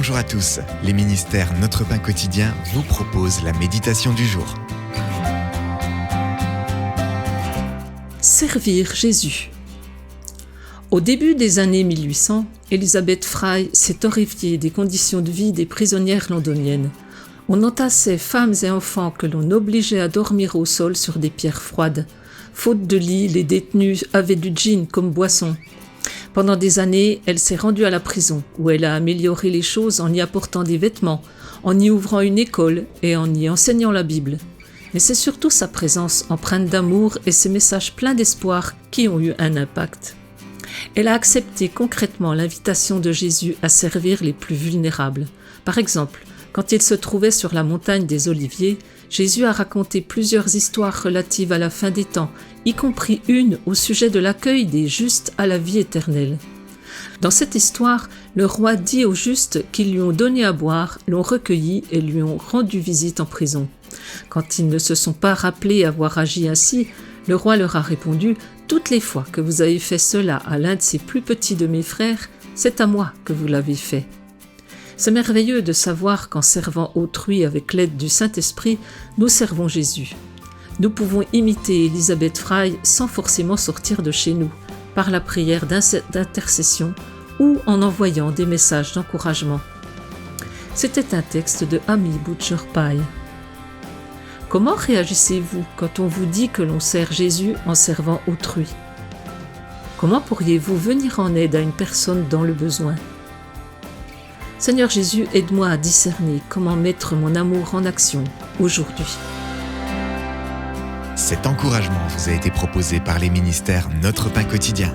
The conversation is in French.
Bonjour à tous, les ministères Notre Pain Quotidien vous proposent la méditation du jour. Servir Jésus. Au début des années 1800, Elizabeth Fry s'est horrifiée des conditions de vie des prisonnières londoniennes. On entassait femmes et enfants que l'on obligeait à dormir au sol sur des pierres froides. Faute de lit, les détenus avaient du gin comme boisson. Pendant des années, elle s'est rendue à la prison, où elle a amélioré les choses en y apportant des vêtements, en y ouvrant une école et en y enseignant la Bible. Mais c'est surtout sa présence empreinte d'amour et ses messages pleins d'espoir qui ont eu un impact. Elle a accepté concrètement l'invitation de Jésus à servir les plus vulnérables. Par exemple, quand il se trouvait sur la montagne des Oliviers, Jésus a raconté plusieurs histoires relatives à la fin des temps, y compris une au sujet de l'accueil des justes à la vie éternelle. Dans cette histoire, le roi dit aux justes qu'ils lui ont donné à boire, l'ont recueilli et lui ont rendu visite en prison. Quand ils ne se sont pas rappelés avoir agi ainsi, le roi leur a répondu « Toutes les fois que vous avez fait cela à l'un de ces plus petits de mes frères, c'est à moi que vous l'avez fait. » C'est merveilleux de savoir qu'en servant autrui avec l'aide du Saint-Esprit, nous servons Jésus. Nous pouvons imiter Elizabeth Fry sans forcément sortir de chez nous, par la prière d'intercession ou en envoyant des messages d'encouragement. C'était un texte de Amy Butcher Pye. Comment réagissez-vous quand on vous dit que l'on sert Jésus en servant autrui? Comment pourriez-vous venir en aide à une personne dans le besoin? Seigneur Jésus, aide-moi à discerner comment mettre mon amour en action aujourd'hui. Cet encouragement vous a été proposé par les ministères Notre Pain Quotidien.